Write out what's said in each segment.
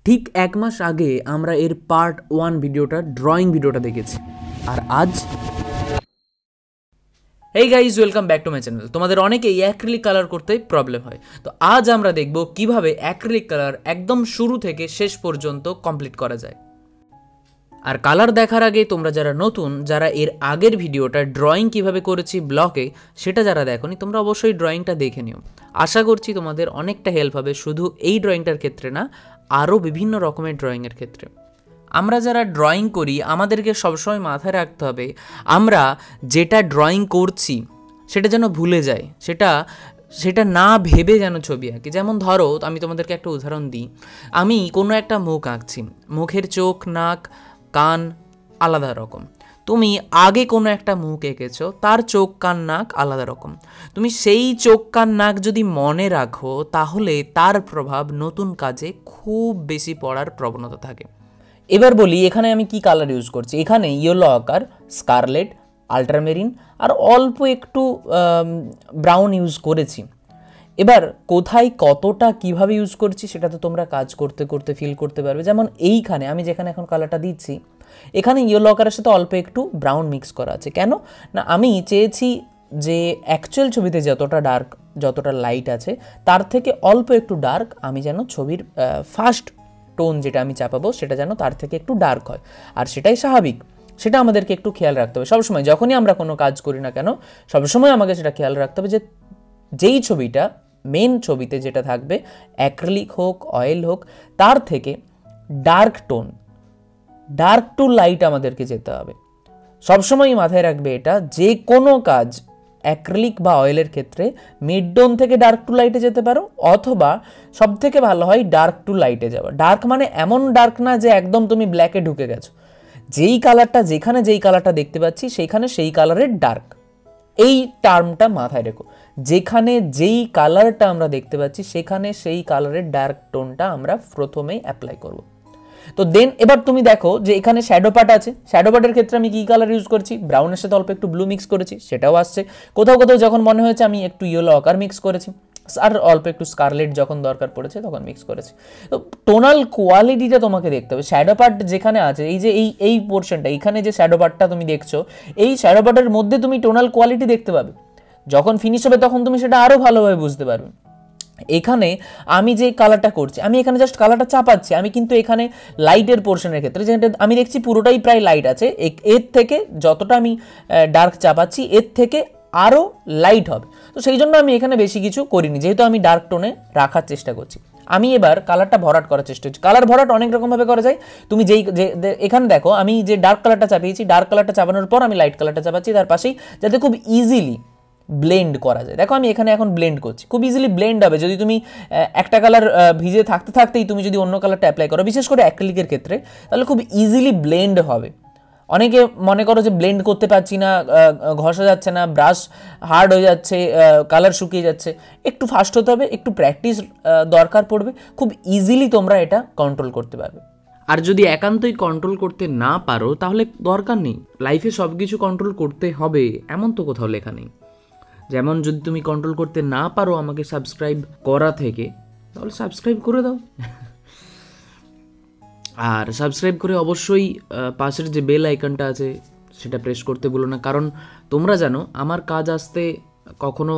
ঠিক এক মাস আগে আমরা এর পার্ট 1 ভিডিওটা ড্রয়িং ভিডিওটা দেখেছি। আর আজ hey guys, welcome back to my channel. তোমাদের অনেকেই অ্যাক্রিলিক কালার করতে প্রবলেম হয়, তো আজ আমরা দেখব কিভাবে অ্যাক্রিলিক কালার একদম শুরু থেকে শেষ পর্যন্ত কমপ্লিট করা যায়। আর কালার দেখার আগে তোমরা যারা নতুন, যারা এর আগের ভিডিওটা ড্রয়িং কিভাবে করেছি ব্লকে সেটা যারা দেখোনি, তোমরা অবশ্যই ড্রয়িংটা দেখে নিও। আশা করছি তোমাদের অনেকটা হেল্প হবে, শুধু এই ড্রয়িংটার ক্ষেত্রে না, আরও বিভিন্ন রকমের ড্রয়িংয়ের ক্ষেত্রে। আমরা যারা ড্রয়িং করি আমাদেরকে সবসময় মাথায় রাখতে হবে আমরা যেটা ড্রয়িং করছি সেটা যেন ভুলে যায়, সেটা না ভেবে যেন ছবি আঁকি। যেমন ধরো, আমি তোমাদেরকে একটা উদাহরণ দিই। আমি কোনো একটা মুখ আঁকছি, মুখের চোখ, নাক, কান আলাদা রকম। তুমি আগে কোনো একটা মুখ এঁকেছো, তার চোখ, কান, নাক আলাদা রকম। তুমি সেই চোখ, কান, নাক যদি মনে রাখো তাহলে তার প্রভাব নতুন কাজে খুব বেশি পড়ার প্রবণতা থাকে। এবার বলি এখানে আমি কি কালার ইউজ করছি। এখানে ইয়েলো আকার, স্কারলেট, আল্ট্রামেরিন আর অল্প একটু ব্রাউন ইউজ করেছি। এবার কোথায় কতটা কিভাবে ইউজ করছি সেটা তো তোমরা কাজ করতে করতে ফিল করতে পারবে। যেমন এইখানে আমি যেখানে এখন কালারটা দিচ্ছি, এখানে ইয়েলো আকারের সাথে অল্প একটু ব্রাউন মিক্স করা আছে। কেন না, আমি চেয়েছি যে অ্যাকচুয়াল ছবিতে যতটা ডার্ক, যতটা লাইট আছে তার থেকে অল্প একটু ডার্ক আমি যেন ছবির ফার্স্ট টোন যেটা আমি চাপাবো সেটা যেন তার থেকে একটু ডার্ক হয়। আর সেটাই স্বাভাবিক, সেটা আমাদেরকে একটু খেয়াল রাখতে হবে সবসময়। যখনই আমরা কোনো কাজ করি না কেন, সবসময় আমাকে সেটা খেয়াল রাখতে হবে যে যেই ছবিটা মেন ছবিতে যেটা থাকবে, অ্যাক্রিলিক হোক, অয়েল হোক, তার থেকে dark tone, dark to light আমাদেরকে যেতে হবে। সবসময়ই মাথায় রাখবে এটা, যে কোনো কাজ অ্যাক্রিলিক বা অয়েলের ক্ষেত্রে মিড টোন থেকে ডার্ক টু লাইটে যেতে পারো, অথবা সব থেকে ভালো হয় ডার্ক টু লাইটে যাওয়া। ডার্ক মানে এমন ডার্ক না যে একদম তুমি ব্ল্যাকে ঢুকে গেছো, যেই কালারটা, যেখানে যেই কালারটা দেখতে পাচ্ছি সেইখানে সেই কালারের ডার্ক। এই টার্মটা মাথায় রেখো, যেখানে যেই কালারটা আমরা দেখতে পাচ্ছি সেখানে সেই কালারের ডার্ক টোনটা আমরা প্রথমেই অ্যাপ্লাই করব। তো দেন এবার তুমি দেখো যে এখানে শ্যাডো পার্ট আছে। শ্যাডো পার্টের ক্ষেত্রে আমি কী কালার ইউজ করছি, ব্রাউনের সাথে অল্প একটু ব্লু মিক্স করেছি, সেটাও আসছে। কোথাও কোথাও যখন মনে হয়েছে আমি একটু ইয়েলো আকার মিক্স করেছি, আর অল্প একটু স্কারলেট যখন দরকার পড়েছে তখন মিক্স করেছি। তো টোনাল কোয়ালিটিটা তোমাকে দেখতে হবে। শ্যাডো পার্ট যেখানে আছে, এই যে এই পোর্শনটা, এইখানে যে শ্যাডো পার্টটা তুমি দেখছো, এই শ্যাডো পার্টের মধ্যে তুমি টোনাল কোয়ালিটি দেখতে পাবে। যখন ফিনিশ হবে তখন তুমি সেটা আরও ভালোভাবে বুঝতে পারবে। এখানে আমি যে কালারটা করছি, আমি এখানে জাস্ট কালারটা চাপাচ্ছি, আমি কিন্তু এখানে লাইটের পোর্শনের ক্ষেত্রে যেটা আমি দেখছি পুরোটাই প্রায় লাইট আছে, এর থেকে যতটা আমি ডার্ক চাপাচ্ছি এর থেকে আরও লাইট হবে। তো সেই জন্য আমি এখানে বেশি কিছু করিনি, যেহেতু আমি ডার্ক টোনে রাখার চেষ্টা করছি। আমি এবার কালারটা ভরাট করার চেষ্টা করছি। কালার ভরাট অনেক রকমভাবে করা যায়। তুমি এখানে দেখো, আমি যে ডার্ক কালারটা চাপিয়েছি, ডার্ক কালারটা চাপানোর পর আমি লাইট কালারটা চাপাচ্ছি তার পাশেই, যাতে খুব ইজিলি ব্লেন্ড করা যায়। দেখো আমি এখানে এখন ব্লেন্ড করছি, খুব ইজিলি ব্লেন্ড হবে। যদি তুমি একটা কালার ভিজে থাকতে থাকতেই তুমি যদি অন্য কালারটা অ্যাপ্লাই করো, বিশেষ করে অ্যাক্রিলিকের ক্ষেত্রে, তাহলে খুব ইজিলি ব্লেন্ড হবে। অনেকে মনে করো যে ব্লেন্ড করতে পারছি না, ঘষা যাচ্ছে না, ব্রাশ হার্ড হয়ে যাচ্ছে, কালার শুকিয়ে যাচ্ছে। একটু ফাস্ট হতে হবে, একটু প্র্যাকটিস দরকার পড়বে, খুব ইজিলি তোমরা এটা কন্ট্রোল করতে পারবে। আর যদি একান্তই কন্ট্রোল করতে না পারো তাহলে দরকার নেই। লাইফে সব কিছু কন্ট্রোল করতে হবে এমন তো কোথাও লেখা নেই। যেমন যদি তুমি কন্ট্রোল করতে না পারো আমাকে সাবস্ক্রাইব করা থেকে, তাহলে সাবস্ক্রাইব করে দাও। আর সাবস্ক্রাইব করে অবশ্যই পাশের যে বেল আইকনটা আছে সেটা প্রেস করতে বলো না, কারণ তোমরা জানো আমার কাজ আসতে কখনো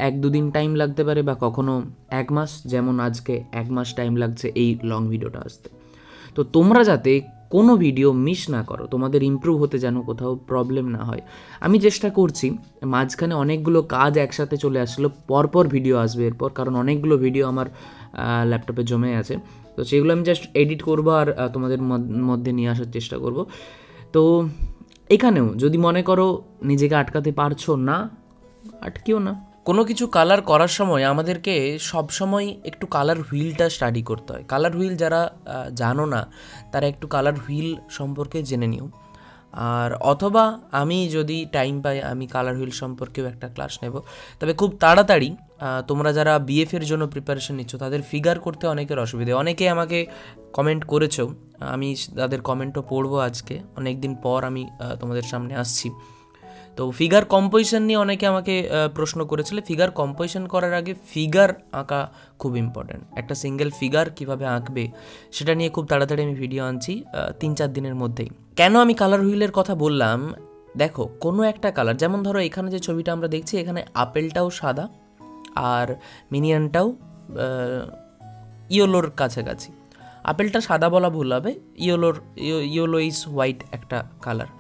1-2 দিন টাইম লাগতে পারে, বা কখনো 1 মাস, যেমন আজকে 1 মাস টাইম লাগছে এই লং ভিডিওটা আসতে। তো তোমরা যাতে কোনো ভিডিও মিস না করো, তোমাদের ইমপ্রুভ হতে যেন কোথাও প্রবলেম না হয়, আমি চেষ্টা করছি। মাঝখানে অনেকগুলো কাজ একসাথে চলে আসছিলো, পরপর ভিডিও আসবে এরপর, কারণ অনেকগুলো ভিডিও আমার ল্যাপটপে জমে আছে। তো সেগুলো আমি জাস্ট এডিট করবো আর তোমাদের মধ্যে নিয়ে আসার চেষ্টা করব। তো এখানেও যদি মনে করো নিজেকে আটকাতে পারছো না, আটকেও না। কোনো কিছু কালার করার সময় আমাদেরকে সবসময় একটু কালার হুইলটা স্টাডি করতে হয়। কালার হুইল যারা জানো না তারা একটু কালার হুইল সম্পর্কে জেনে নিও। আর অথবা আমি যদি টাইম পাই আমি কালার হুইল সম্পর্কেও একটা ক্লাস নেব। তবে খুব তাড়াতাড়ি তোমরা যারা বিএফের জন্য প্রিপারেশন নিচ্ছ তাদের ফিগার করতে অনেকের অসুবিধে, অনেকে আমাকে কমেন্ট করেছো, আমি তাদের কমেন্টও পড়বো আজকে। অনেক দিন পর আমি তোমাদের সামনে আসছি। তো ফিগার কম্পোজিশন নিয়ে অনেকে আমাকে প্রশ্ন করেছিল। ফিগার কম্পোজিশন করার আগে ফিগার আঁকা খুব ইম্পর্ট্যান্ট। একটা সিঙ্গেল ফিগার কিভাবে আঁকবে সেটা নিয়ে খুব তাড়াতাড়ি আমি ভিডিও আনছি 3-4 দিনের মধ্যেই। কেন আমি কালার হুইলের কথা বললাম, দেখো কোনো একটা কালার, যেমন ধরো এখানে যে ছবিটা আমরা দেখছি, এখানে আপেলটাও সাদা আর মিনিয়নটাও ইয়েলোর কাছাকাছি। আপেলটা সাদা বলা ভুল হবে, ইয়েলো ইজ হোয়াইট একটা কালার।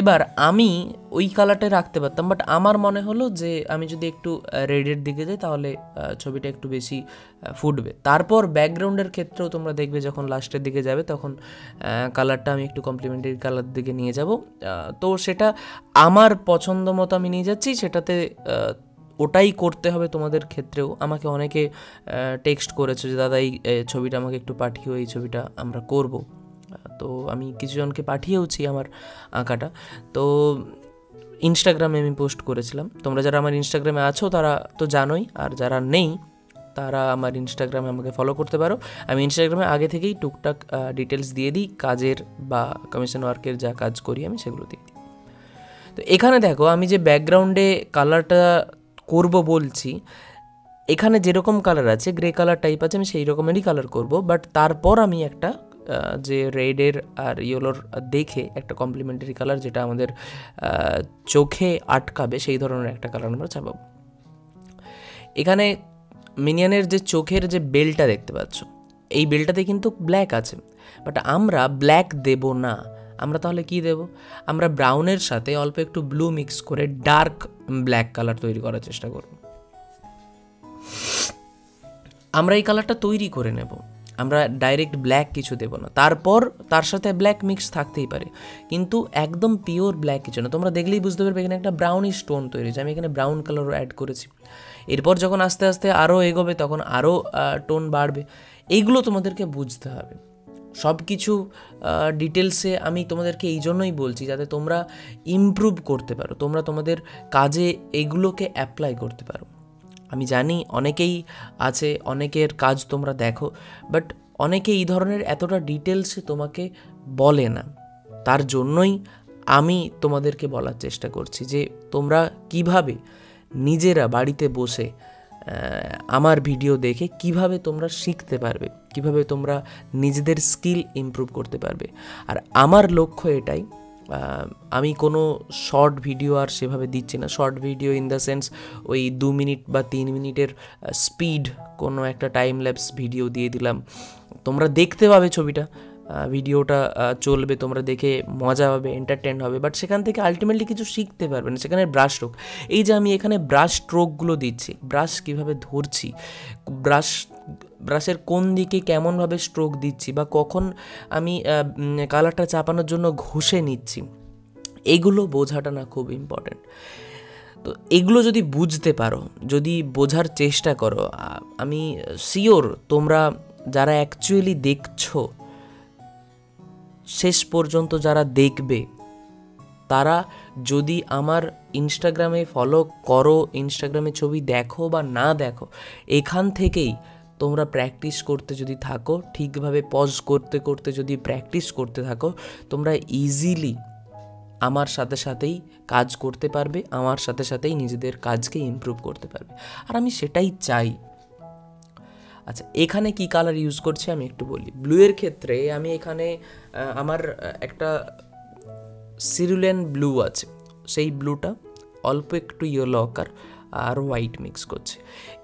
এবার আমি ওই কালারটাই রাখতে পারতাম, বাট আমার মনে হলো যে আমি যদি একটু রেডের দিকে যাই তাহলে ছবিটা একটু বেশি ফুটবে। তারপর ব্যাকগ্রাউন্ডের ক্ষেত্রেও তোমরা দেখবে যখন লাস্টের দিকে যাবে তখন কালারটা আমি একটু কমপ্লিমেন্টারি কালার দিকে নিয়ে যাব। তো সেটা আমার পছন্দ মতো আমি নিয়ে যাচ্ছি, সেটাতে ওটাই করতে হবে তোমাদের ক্ষেত্রেও। আমাকে অনেকে টেক্সট করেছে যে দাদা এই ছবিটা আমাকে একটু পাঠিও, এই ছবিটা আমরা করব। তো আমি কিছুজনকে পাঠিয়েওছি আমার আঁকাটা। তো ইনস্টাগ্রামে আমি পোস্ট করেছিলাম। তোমরা যারা আমার ইনস্টাগ্রামে আছো তারা তো জানোই, আর যারা নেই তারা আমার ইনস্টাগ্রামে আমাকে ফলো করতে পারো। আমি ইনস্টাগ্রামে আগে থেকেই টুকটাক ডিটেলস দিয়ে দিই, কাজের বা কমিশন ওয়ার্কের যা কাজ করি আমি সেগুলো দিয়ে দিই। তো এখানে দেখো আমি যে ব্যাকগ্রাউন্ডে কালারটা করব বলছি, এখানে যেরকম কালার আছে, গ্রে কালার টাইপ আছে, আমি সেই রকমেরই কালার করব। বাট তারপর আমি একটা যে রেডের আর ইয়েলোর দেখে একটা কমপ্লিমেন্টারি কালার যেটা আমাদের চোখে আটকাবে সেই ধরনের একটা কালার আমরা চাপাবো। এখানে মিনিয়নের যে চোখের যে বেলটা দেখতে পাচ্ছ, এই বেলটাতে কিন্তু ব্ল্যাক আছে, বাট আমরা ব্ল্যাক দেব না। আমরা তাহলে কি দেব? আমরা ব্রাউনের সাথে অল্প একটু ব্লু মিক্স করে ডার্ক ব্ল্যাক কালার তৈরি করার চেষ্টা করব। আমরা এই কালারটা তৈরি করে নেব, আমরা ডাইরেক্ট ব্ল্যাক কিছু দেব না। তারপর তার সাথে ব্ল্যাক মিক্স থাকতেই পারে, কিন্তু একদম পিওর ব্ল্যাক কিছু না। তোমরা দেখলেই বুঝতে পারবে এখানে একটা ব্রাউনিশ টোন তৈরি হয়েছে, আমি এখানে ব্রাউন কালারও অ্যাড করেছি। এরপর যখন আস্তে আস্তে আরও এগোবে তখন আরও টোন বাড়বে। এইগুলো তোমাদেরকে বুঝতে হবে। সব কিছু ডিটেলসে আমি তোমাদেরকে এই জন্যই বলছি যাতে তোমরা ইমপ্রুভ করতে পারো, তোমরা তোমাদের কাজে এগুলোকে অ্যাপ্লাই করতে পারো। আমি জানি অনেকেই আছে, অনেকের কাজ তোমরা দেখো, বাট অনেকে এই ধরনের এতটা ডিটেলসে তোমাকে বলে না। তার জন্যই আমি তোমাদেরকে বলার চেষ্টা করছি যে তোমরা কিভাবে নিজেরা বাড়িতে বসে আমার ভিডিও দেখে কিভাবে তোমরা শিখতে পারবে, কিভাবে তোমরা নিজেদের স্কিল ইমপ্রুভ করতে পারবে। আর আমার লক্ষ্য এটাই। আমি কোনো শর্ট ভিডিও আর সেভাবে দিচ্ছি না। Short video in the sense ওই 2 মিনিট বা 3 মিনিটের স্পিড কোনো একটা টাইম ল্যাপস ভিডিও দিয়ে দিলাম, তোমরা দেখতে পাবে ছবিটা, ভিডিওটা চলবে, তোমরা দেখে মজা হবে, এন্টারটেন হবে, বাট সেখান থেকে আলটিমেটলি কিছু শিখতে পারবে না। সেখানে ব্রাশ স্ট্রোক, এই যে আমি এখানে ব্রাশ স্ট্রোকগুলো দিচ্ছি, ব্রাশ কীভাবে ধরছি, ব্রাশের কোন দিকে কেমনভাবে স্ট্রোক দিচ্ছি, বা কখন আমি কালারটা চাপানোর জন্য ঘষে নিচ্ছি, এগুলো বোঝাটা না খুব ইম্পর্ট্যান্ট। তো এগুলো যদি বুঝতে পারো, যদি বোঝার চেষ্টা করো, আমি শিওর তোমরা যারা অ্যাকচুয়ালি দেখছো, শেষ পর্যন্ত যারা দেখবে, তারা যদি আমার ইনস্টাগ্রামে ফলো করো, ইনস্টাগ্রামে ছবি দেখো বা না দেখো, এখান থেকেই তোমরা প্র্যাকটিস করতে যদি থাকো, ঠিকভাবে পজ করতে করতে যদি প্র্যাকটিস করতে থাকো, তোমরা ইজিলি আমার সাথে সাথেই কাজ করতে পারবে, আমার সাথে সাথেই নিজেদের কাজকে ইমপ্রুভ করতে পারবে। আর আমি সেটাই চাই। আচ্ছা, এখানে কি কালার ইউজ করছি আমি একটু বলি। ব্লুয়ের ক্ষেত্রে আমি এখানে আমার একটা সিরুলিয়ান ব্লু আছে, সেই ব্লুটা অল্প একটু ইয়েলো আকার আর হোয়াইট মিক্স করছে।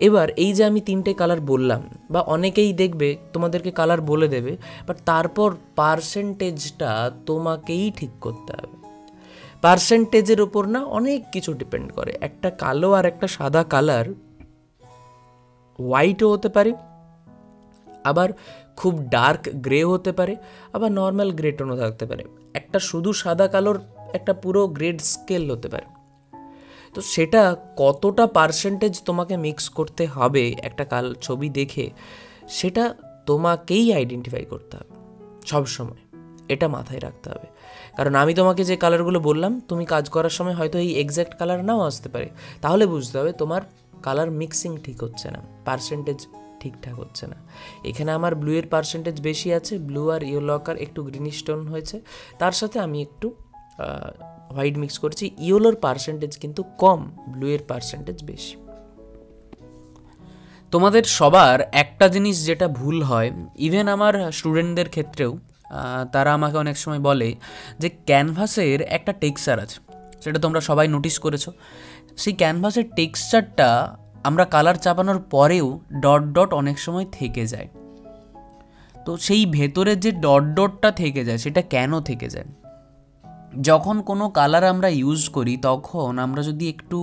এবার এই যে আমি 3টে কালার বললাম, বা অনেকেই দেখবে তোমাদেরকে কালার বলে দেবে, বাট তারপর পার্সেন্টেজটা তোমাকেই ঠিক করতে হবে। পার্সেন্টেজের ওপর না অনেক কিছু ডিপেন্ড করে। একটা কালো আর একটা সাদা কালার হোয়াইটও হতে পারে, আবার খুব ডার্ক গ্রে হতে পারে, আবার নর্মাল গ্রে টোনও থাকতে পারে। একটা শুধু সাদা কালোর একটা পুরো গ্রেড স্কেল হতে পারে। তো সেটা কতটা পার্সেন্টেজ তোমাকে মিক্স করতে হবে একটা ছবি দেখে, সেটা তোমাকেই আইডেন্টিফাই করতে হবে সবসময়। এটা মাথায় রাখতে হবে। কারণ আমি তোমাকে যে কালারগুলো বললাম, তুমি কাজ করার সময় হয়তো এই এক্স্যাক্ট কালার নাও আসতে পারে, তাহলে বুঝতে হবে তোমার কালার মিক্সিং ঠিক হচ্ছে না, পার্সেন্টেজ ঠিকঠাক হচ্ছে না। এখানে আমার ব্লুয়ের পার্সেন্টেজ বেশি আছে, ব্লু আর ইয়েলো আকার একটু গ্রিনিশ টোন হয়েছে, তার সাথে আমি একটু হোয়াইট মিক্স করেছি, ইয়েলোর পার্সেন্টেজ কিন্তু কম, ব্লুয়ের পার্সেন্টেজ বেশি। তোমাদের সবার একটা জিনিস যেটা ভুল হয়, ইভেন আমার স্টুডেন্টদের ক্ষেত্রেও, তারা আমাকে অনেক সময় বলে যে ক্যানভাসের একটা টেক্সচার আছে, সেটা তোমরা সবাই নোটিস করেছো। সেই ক্যানভাসের টেক্সচারটা আমরা কালার চাপানোর পরেও ডট ডট অনেক সময় থেকে যায়। তো সেই ভেতরের যে ডট ডটটা থেকে যায়, সেটা কেন থেকে যায়? যখন কোনো কালার আমরা ইউজ করি তখন আমরা যদি একটু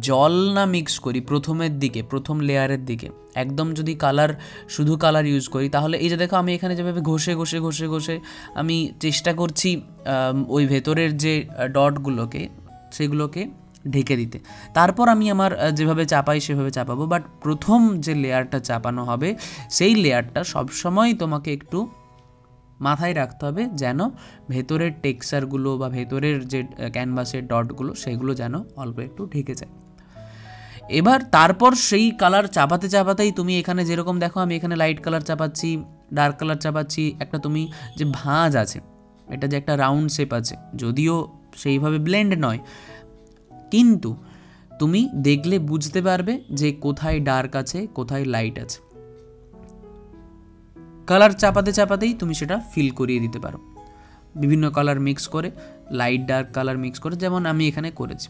জল না মিক্স করি প্রথমের দিকে, প্রথম লেয়ারের দিকে, একদম যদি শুধু কালার ইউজ করি, তাহলে এই যে দেখো আমি এখানে যেভাবে ঘষে ঘষে ঘষে ঘষে আমি চেষ্টা করছি ওই ভেতরের যে ডটগুলোকে সেগুলোকে ঢেকে দিতে, তারপর আমি আমার যেভাবে চাপাই সেভাবে চাপাবো। বাট প্রথম যে লেয়ারটা চাপানো হবে সেই লেয়ারটা সবসময় তোমাকে একটু মাথায় রাখতে হবে, যেন ভেতরের টেক্সচারগুলো বা ভেতরের যে ক্যানভাসের ডটগুলো সেগুলো যেন অল্প একটু ঢেকে যায়। এবার তারপর সেই কালার চাপাতে চাপাতেই তুমি এখানে যেরকম দেখো আমি এখানে লাইট কালার চাপাচ্ছি, ডার্ক কালার চাপাচ্ছি, একটা তুমি যে ভাঁজ আছে, এটা যে একটা রাউন্ড শেপ আছে, যদিও সেইভাবে ব্লেন্ড নয়, কিন্তু তুমি দেখলে বুঝতে পারবে যে কোথায় ডার্ক আছে কোথায় লাইট আছে। কালার চাপাতে চাপাতেই তুমি সেটা ফিল করিয়ে দিতে পারো, বিভিন্ন কালার মিক্স করে, লাইট ডার্ক কালার মিক্স করে, যেমন আমি এখানে করেছি।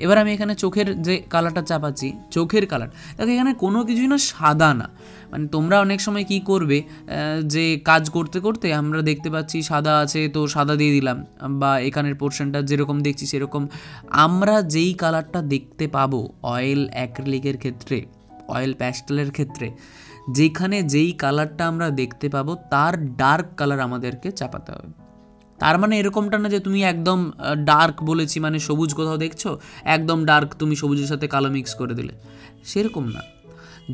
এবার আমি এখানে চোখের যে কালারটা চাপাচ্ছি, চোখের কালার দেখো এখানে কোনো কিছুই না সাদা না, মানে তোমরা অনেক সময় কি করবে যে কাজ করতে করতে আমরা দেখতে পাচ্ছি সাদা আছে তো সাদা দিয়ে দিলাম, বা এখানের পোর্শনটা যেরকম দেখছি সেরকম। আমরা যেই কালারটা দেখতে পাবো অয়েল অ্যাক্রিলিকের ক্ষেত্রে, অয়েল প্যাস্টেলের ক্ষেত্রে, যেখানে যেই কালারটা আমরা দেখতে পাবো তার ডার্ক কালার আমাদেরকে চাপাতে হবে। তার মানে এরকমটা না যে তুমি একদম ডার্ক বলেছি মানে সবুজ কোথাও দেখছো, একদম ডার্ক তুমি সবুজের সাথে কালো মিক্স করে দিলে, সেরকম না।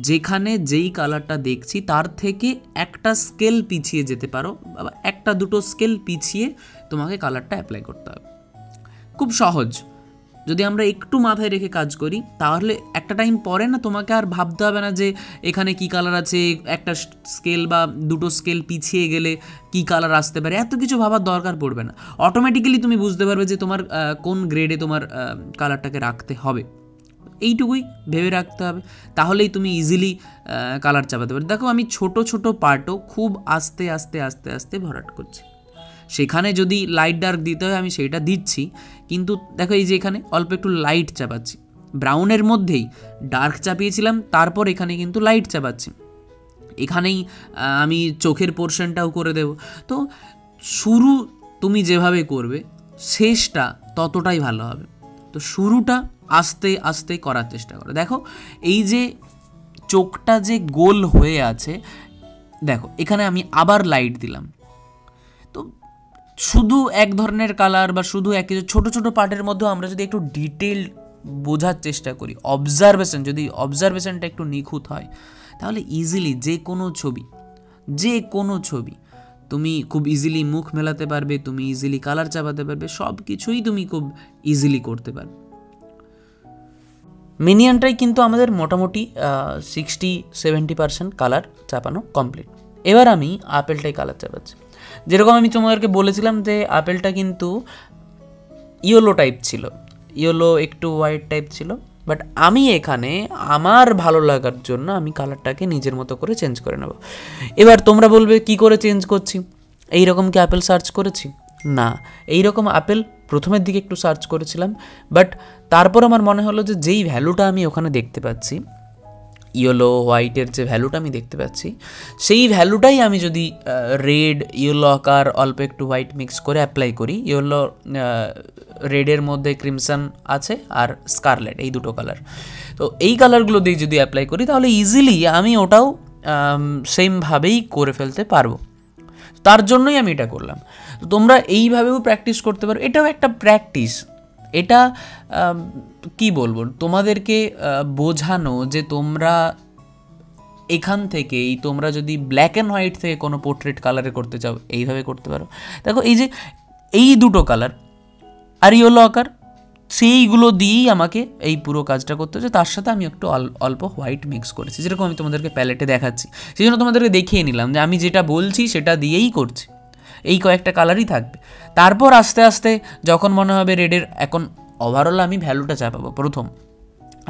যেখানে যেই কালারটা দেখছি তার থেকে একটা স্কেল পিছিয়ে যেতে পারো, বা একটা দুটো স্কেল পিছিয়ে তোমাকে কালারটা অ্যাপ্লাই করতে হবে। খুব সহজ, যদি আমরা একটু মাথায় রেখে কাজ করি তাহলে একটা টাইম পরে না তোমাকে আর ভাবতে হবে না যে এখানে কি কালার আছে, একটা স্কেল বা দুটো স্কেল পিছিয়ে গেলে কি কালার আসতে পারে, এত কিছু ভাবার দরকার পড়বে না। অটোমেটিক্যালি তুমি বুঝতে পারবে যে তোমার কোন গ্রেডে তোমার কালারটাকে রাখতে হবে, এইটুকুই ভেবে রাখতে হবে, তাহলেই তুমি ইজিলি কালার চাপাতে পারবে। দেখো আমি ছোট ছোট পার্টও খুব আস্তে আস্তে আস্তে আস্তে ভরাট করছি, সেখানে যদি লাইট ডার্ক দিতে হয় আমি সেইটা দিচ্ছি, কিন্তু দেখো এই যে এখানে অল্প একটু লাইট চাপাচ্ছি, ব্রাউনের মধ্যেই ডার্ক চাপিয়েছিলাম, তারপর এখানে কিন্তু লাইট চাপাচ্ছি, এখানেই আমি চোখের পোর্শনটাও করে দেব। তো শুরু তুমি যেভাবে করবে শেষটা ততটাই ভালো হবে। তো শুরুটা আস্তে আস্তে করার চেষ্টা করো। দেখো এই যে চোখটা যে গোল হয়ে আছে, দেখো এখানে আমি আবার লাইট দিলাম, তো শুধু এক ধরনের কালার বা শুধু এক কিছু ছোটো ছোটো পার্টের মধ্যেও আমরা যদি একটু ডিটেল বোঝার চেষ্টা করি, যদি অবজারভেশনটা একটু নিখুঁত হয়, তাহলে ইজিলি যে কোনো ছবি তুমি খুব ইজিলি মুখ মেলাতে পারবে, তুমি ইজিলি কালার চাপাতে পারবে, সব কিছুই তুমি খুব ইজিলি করতে পারবে। মিনিয়ানটাই কিন্তু আমাদের মোটামুটি 60-70% কালার চাপানো কমপ্লিট। এবার আমি আপেলটাই কালার চাপাচ্ছি। যেরকম আমি তোমাদেরকে বলেছিলাম যে আপেলটা কিন্তু ইয়েলো টাইপ ছিল, ইয়েলো একটু হোয়াইট টাইপ ছিল, বাট আমি এখানে আমার ভালো লাগার জন্য আমি কালারটাকে নিজের মতো করে চেঞ্জ করে নেব। এবার তোমরা বলবে কি করে চেঞ্জ করছি, এইরকম কি আপেল সার্চ করেছি? না, এইরকম আপেল প্রথমের দিকে একটু সার্চ করেছিলাম, বাট তারপর আমার মনে হলো যে যেই ভ্যালুটা আমি ওখানে দেখতে পাচ্ছি, ইয়েলো হোয়াইটের যে ভ্যালুটা আমি দেখতে পাচ্ছি, সেই ভ্যালুটাই আমি যদি রেড ইয়েলো আকার অল্প একটু হোয়াইট মিক্স করে অ্যাপ্লাই করি, ইয়েলো রেডের মধ্যে ক্রিমসন আছে আর স্কারলেট, এই দুটো কালার, তো এই কালারগুলো দিয়ে যদি অ্যাপ্লাই করি তাহলে ইজিলি আমি ওটাও সেমভাবেই করে ফেলতে পারবো। তার জন্যই আমি এটা করলাম। তো তোমরা এইভাবেও প্র্যাকটিস করতে পারো, এটাও একটা প্র্যাকটিস। এটা কি বলবো তোমাদেরকে বোঝানো যে তোমরা এখান থেকেই তোমরা যদি ব্ল্যাক অ্যান্ড হোয়াইট থেকে কোনো পোর্ট্রেট কালারে করতে চাও এইভাবে করতে পারো। দেখো এই যে এই দুটো কালার আর ইয়েলো আকার, সেইগুলো দিয়েই আমাকে এই পুরো কাজটা করতে হচ্ছে। তার সাথে আমি একটু অল্প হোয়াইট মিক্স করেছি, যেরকম আমি তোমাদেরকে প্যালেটে দেখাচ্ছি, সেই জন্য তোমাদেরকে দেখিয়ে নিলাম যে আমি যেটা বলছি সেটা দিয়েই করছি। এই কয়েকটা কালারই থাকবে। তারপর আস্তে আস্তে যখন মনে হবে রেডের, এখন ওভারঅল আমি ভ্যালুটা চাপাবো,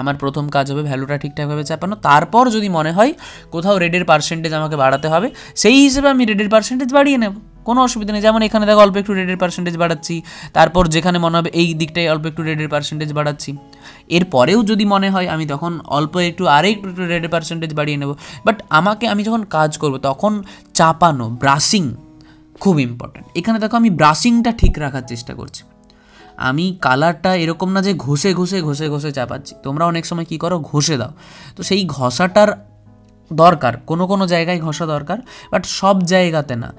আমার প্রথম কাজ হবে ভ্যালুটা ঠিকঠাকভাবে চাপানো। তারপর যদি মনে হয় কোথাও রেডের পার্সেন্টেজ আমাকে বাড়াতে হবে, সেই হিসেবে আমি রেডের পার্সেন্টেজ বাড়িয়ে নেব, কোনো অসুবিধা নেই। যেমন এখানে দেখো অল্প একটু রেডের পার্সেন্টেজ বাড়াচ্ছি, তারপর যেখানে মনে হবে এই দিকটায় অল্প একটু রেডের পার্সেন্টেজ বাড়াচ্ছি। এরপরেও যদি মনে হয় আমি তখন অল্প একটু আরেকটু রেডের পার্সেন্টেজ বাড়িয়ে নেব। বাট আমি যখন কাজ করব তখন চাপানো, ব্রাশিং খুব ইম্পর্ট্যান্ট। এখানে দেখো আমি ব্রাশিংটা ঠিক রাখার চেষ্টা করছি, আমি কালারটা এরকম না যে ঘষে ঘষে ঘষে ঘষে চাপাচ্ছি। তোমরা অনেক সময় কী করো, ঘষে দাও, তো সেই ঘষাটার দরকার, কোনো কোনো জায়গায় ঘষা দরকার, বাট সব জায়গাতে না।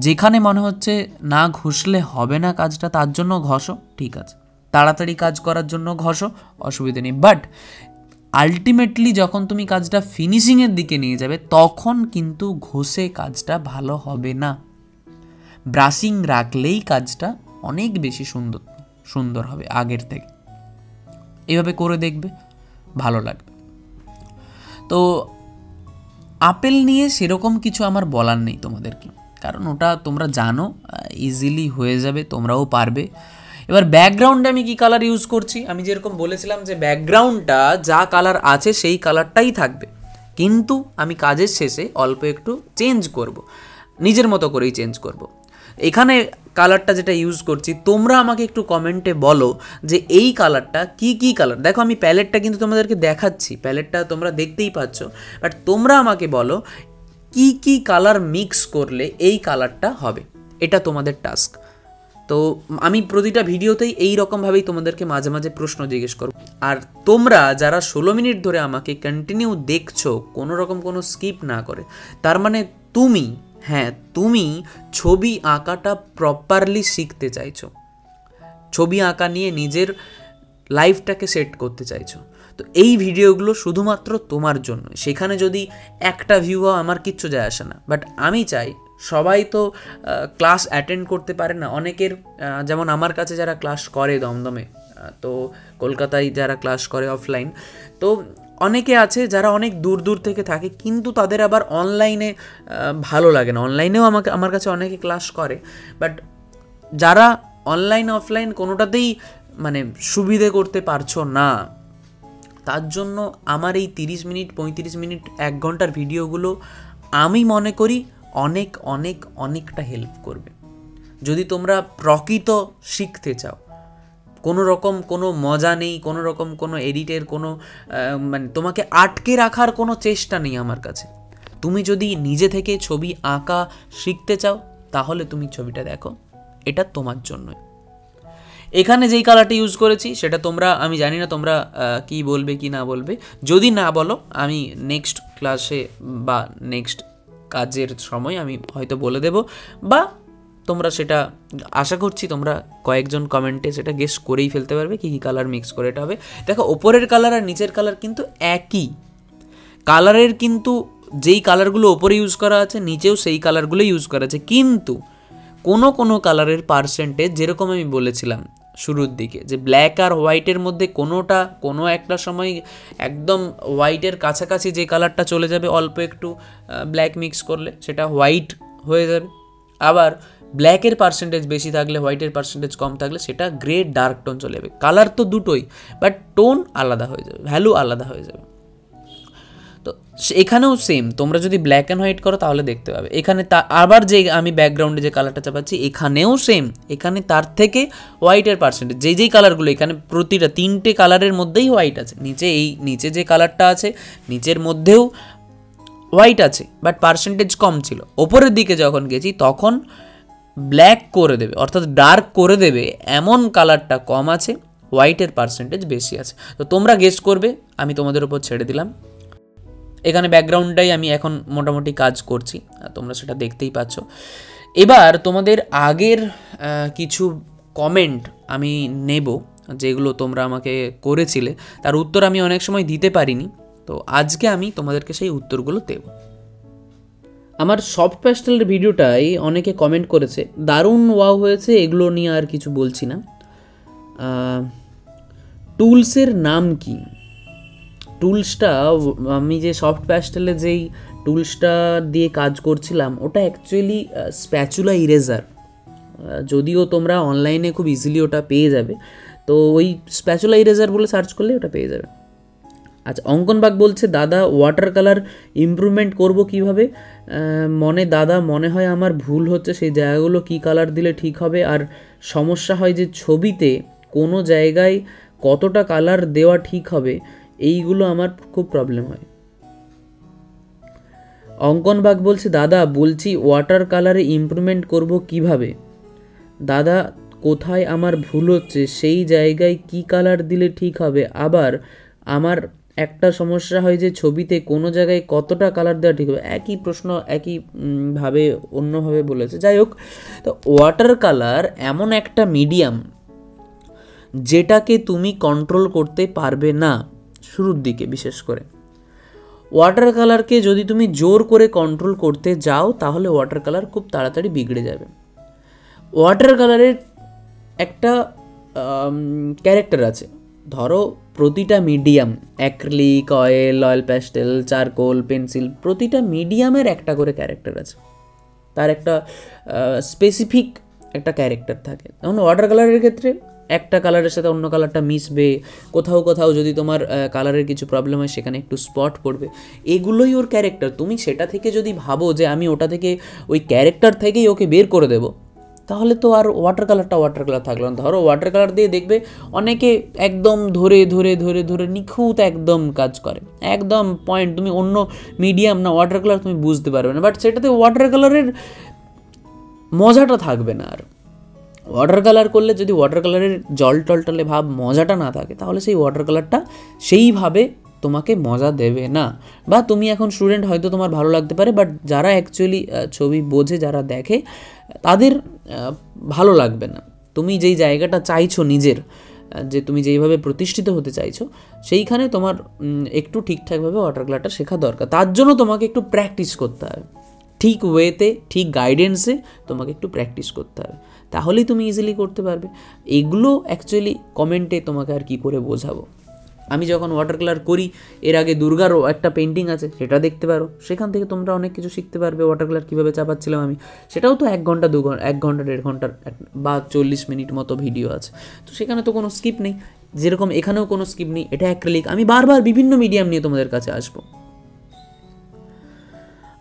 যেখানে মনে হচ্ছে না ঘষলে হবে না কাজটা, তার জন্য ঘষো, ঠিক আছে, তাড়াতাড়ি কাজ করার জন্য ঘষো, অসুবিধা নেই। বাট আলটিমেটলি যখন তুমি কাজটা ফিনিশিংয়ের দিকে নিয়ে যাবে তখন কিন্তু ঘষে কাজটা ভালো হবে না। ব্রাশিং রাখলেই কাজটা অনেক বেশি সুন্দর হবে আগের থেকে। এভাবে করে দেখবে, ভালো লাগবে। তো আপেল নিয়ে সেরকম কিছু আমার বলার নেই তোমাদেরকে, কারণ ওটা তোমরা জানো, ইজিলি হয়ে যাবে, তোমরাও পারবে। এবার ব্যাকগ্রাউন্ডে আমি কি কালার ইউজ করছি, আমি যেরকম বলেছিলাম যে ব্যাকগ্রাউন্ডটা যা কালার আছে সেই কালারটাই থাকবে, কিন্তু আমি কাজের শেষে অল্প একটু চেঞ্জ করব, নিজের মতো করেই চেঞ্জ করব। এখানে কালারটা যেটা ইউজ করছি, তোমরা আমাকে একটু কমেন্টে বলো যে এই কালারটা কি কালার। দেখো আমি প্যালেটটা কিন্তু তোমাদেরকে দেখাচ্ছি, প্যালেটটা তোমরা দেখতেই পাচ্ছ, বাট তোমরা আমাকে বলো কি কালার মিক্স করলে এই কালারটা হবে, এটা তোমাদের টাস্ক। তো আমি প্রতিটা ভিডিওতেই এই রকমভাবেই তোমাদেরকে মাঝে মাঝে প্রশ্ন জিজ্ঞেস করব। আর তোমরা যারা 16 মিনিট ধরে আমাকে কন্টিনিউ দেখছো কোনো রকম কোনো স্কিপ না করে, তার মানে তুমি ছবি আঁকাটা প্রপারলি শিখতে চাইছো, ছবি আঁকা নিয়ে নিজের লাইফটাকে সেট করতে চাইছো। তো এই ভিডিওগুলো শুধুমাত্র তোমার জন্য। সেখানে যদি একটা ভিউ আমার কিচ্ছু যায় আসে না, বাট আমি চাই সবাই তো ক্লাস অ্যাটেন্ড করতে পারে না। অনেকের যেমন আমার কাছে যারা ক্লাস করে দমদমে, তো কলকাতায় যারা ক্লাস করে অফলাইন, তো অনেকে আছে যারা অনেক দূর থেকে থাকে, কিন্তু তাদের আবার অনলাইনে ভালো লাগে না। অনলাইনেও আমার কাছে অনেকে ক্লাস করে, বাট যারা অনলাইন অফলাইন কোনোটাতেই মানে সুবিধে করতে পারছো না, তার জন্য আমার এই 30 মিনিট 35 মিনিট 1 ঘন্টার ভিডিওগুলো আমি মনে করি অনেকটা হেল্প করবে। যদি তোমরা প্রকৃত শিখতে চাও, কোনো রকম কোনো মজা নেই, কোনো রকম কোনো এডিটের কোনো মানে তোমাকে আটকে রাখার কোনো চেষ্টা নেই আমার কাছে। তুমি যদি নিজে থেকে ছবি আঁকা শিখতে চাও তাহলে তুমি ছবিটা দেখো, এটা তোমার জন্যই। এখানে যেই কালারটা ইউজ করেছি সেটা তোমরা, আমি জানি না তোমরা কি বলবে কি না বলবে। যদি না বলো আমি নেক্সট ক্লাসে বা নেক্সট কাজের সময় আমি হয়তো বলে দেব, বা তোমরা সেটা আশা করছি তোমরা কয়েকজন কমেন্টে সেটা গেস করেই ফেলতে পারবে কী কালার মিক্স করে এটা হবে। দেখো ওপরের কালার আর নিচের কালার কিন্তু একই কালারের, কিন্তু যেই কালারগুলো ওপরে ইউজ করা আছে নিচেও সেই কালারগুলো ইউজ করা আছে, কিন্তু কোনো কালারের পার্সেন্টেজ যেরকম আমি বলেছিলাম শুরুর দিকে যে ব্ল্যাক আর হোয়াইটের মধ্যে কোনো একটা সময় একদম হোয়াইটের কাছাকাছি যে কালারটা চলে যাবে, অল্প একটু ব্ল্যাক মিক্স করলে সেটা হোয়াইট হয়ে যাবে। আবার ব্ল্যাকের পার্সেন্টেজ বেশি থাকলে, হোয়াইটের পার্সেন্টেজ কম থাকলে সেটা গ্রে ডার্ক টোন চলে যাবে। কালার তো দুটোই, বাট টোন আলাদা হয়ে যাবে, ভ্যালু আলাদা হয়ে যাবে। তো এখানেও সেম, তোমরা যদি ব্ল্যাক অ্যান্ড হোয়াইট করো তাহলে দেখতে পাবে। এখানে আবার যে আমি ব্যাকগ্রাউন্ডে যে কালারটা চাপাচ্ছি এখানেও সেম, এখানে তার থেকে হোয়াইটের পার্সেন্টেজ যেই কালারগুলো, এখানে প্রতিটা 3টে কালারের মধ্যেই হোয়াইট আছে, নিচে যে কালারটা আছে নিচের মধ্যেও হোয়াইট আছে, বাট পার্সেন্টেজ কম ছিল। ওপরের দিকে যখন গেছি তখন ব্ল্যাক করে দেবে, অর্থাৎ ডার্ক করে দেবে, এমন কালারটা কম আছে, হোয়াইটের পার্সেন্টেজ বেশি আছে। তো তোমরা গেস করবে, আমি তোমাদের উপর ছেড়ে দিলাম। এখানে ব্যাকগ্রাউন্ডটাই আমি এখন মোটামুটি কাজ করছি, তোমরা সেটা দেখতেই পাচ্ছ। এবার তোমাদের আগের কিছু কমেন্ট আমি নেব যেগুলো তোমরা আমাকে করেছিলে, তার উত্তর আমি অনেক সময় দিতে পারিনি, তো আজকে আমি তোমাদেরকে সেই উত্তরগুলো দেব। আমার সফট প্যাস্টেলের ভিডিওটাই অনেকে কমেন্ট করেছে, দারুণ ওয়াও হয়েছে, এগুলো নিয়ে আর কিছু বলছি না। টুলসের নাম কি? টুলসটা আমি যে সফট প্যাস্টেলে যেই টুলসটা দিয়ে কাজ করছিলাম ওটা অ্যাকচুয়ালি স্প্যাচুলা ইরেজার। যদিও তোমরা অনলাইনে খুব ইজিলি ওটা পেয়ে যাবে, তো ওই স্প্যাচুলা ইরেজার বলে সার্চ করলে ওটা পেয়ে যাবে। আচ্ছা, অঙ্কনবাগ বলছে দাদা ওয়াটার কালার ইমপ্রুভমেন্ট করব কিভাবে? দাদা মনে হয় আমার ভুল হচ্ছে, সেই জায়গাগুলো কি কালার দিলে ঠিক হবে? আর সমস্যা হয় যে ছবিতে কোনো জায়গায় কতটা কালার দেওয়া ঠিক হবে, এইগুলো আমার খুব প্রবলেম হয়। অঙ্কনবাগ বলছে দাদা বলছি ওয়াটার কালারে ইমপ্রুভমেন্ট করব কিভাবে? দাদা কোথায় আমার ভুল হচ্ছে, সেই জায়গায় কি কালার দিলে ঠিক হবে? আবার আমার একটা সমস্যা হয় যে ছবিতে কোনো জায়গায় কতটা কালার দেওয়া ঠিক হবে। একই প্রশ্ন একই ভাবে অন্যভাবে বলেছে। যাই হোক, তো ওয়াটার কালার এমন একটা মিডিয়াম যেটাকে তুমি কন্ট্রোল করতে পারবে না শুরুর দিকে। বিশেষ করে ওয়াটার কালারকে যদি তুমি জোর করে কন্ট্রোল করতে যাও তাহলে ওয়াটার কালার খুব তাড়াতাড়ি বিগড়ে যাবে। ওয়াটার কালারের একটা ক্যারেক্টার আছে। ধরো প্রতিটা medium, acrylic, oil pastel, charcoal, pencil, প্রতিটা মিডিয়ামের একটা করে ক্যারেক্টার আছে, তার একটা স্পেসিফিক একটা ক্যারেক্টার থাকে। যেমন ওয়াটার কালারের ক্ষেত্রে একটা কালারের সাথে অন্য কালারটা মিশবে, কোথাও কোথাও যদি তোমার কালারের কিছু প্রবলেম হয় সেখানে একটু স্পট পড়বে, এগুলোই ওর ক্যারেক্টার। তুমি সেটা থেকে যদি ভাবো যে আমি ওটা থেকে ওই ক্যারেক্টার থেকেই ওকে বের করে দেবো, তাহলে তো আর ওয়াটার কালার থাকলো না। ধরো ওয়াটার কালার দিয়ে দেখবে অনেকে একদম ধরে ধরে ধরে ধরে নিখুঁত একদম কাজ করে, একদম পয়েন্ট। তুমি অন্য মিডিয়াম না ওয়াটার কালার তুমি বুঝতে পারবে না, বাট সেটাতে ওয়াটার কালারের মজাটা থাকবে না। আর ওয়াটার কালার করলে যদি ওয়াটার কালারের জল টলটলে ভাব মজাটা না থাকে, তাহলে সেই ওয়াটার কালারটা সেইভাবে তোমাকে মজা দেবে না। বা তুমি এখন স্টুডেন্ট, হয়তো তোমার ভালো লাগতে পারে, বাট যারা অ্যাকচুয়ালি ছবি বোঝে, যারা দেখে, তাদের ভালো লাগবে না। তুমি যেই জায়গাটা চাইছো নিজের, যে তুমি যেইভাবে প্রতিষ্ঠিত হতে চাইছো, সেইখানে তোমার একটু ঠিকঠাকভাবে ওয়াটার কালারটা শেখা দরকার। তার জন্য তোমাকে একটু প্র্যাকটিস করতে হবে, ঠিক ওয়েতে, ঠিক গাইডেন্সে তোমাকে একটু প্র্যাকটিস করতে হবে, তাহলেই তুমি ইজিলি করতে পারবে। এগুলো অ্যাকচুয়ালি কমেন্টে তোমাকে আর কি করে বোঝাবো। আমি যখন ওয়াটার কালার করি, এর আগে দুর্গারও একটা পেন্টিং আছে, সেটা দেখতে পারো, সেখান থেকে তোমরা অনেক কিছু শিখতে পারবে। ওয়াটার কালার কীভাবে চাপাচ্ছিলাম আমি, সেটাও তো 1 ঘন্টা 1 ঘন্টা 1.5 ঘন্টার বা 40 মিনিট মতো ভিডিও আছে, তো সেখানে তো কোনো স্কিপ নেই। যেরকম এখানেও কোনো স্কিপ নেই, এটা অ্যাক্রিলিক। আমি বারবার বিভিন্ন মিডিয়াম নিয়ে তোমাদের কাছে আসবো।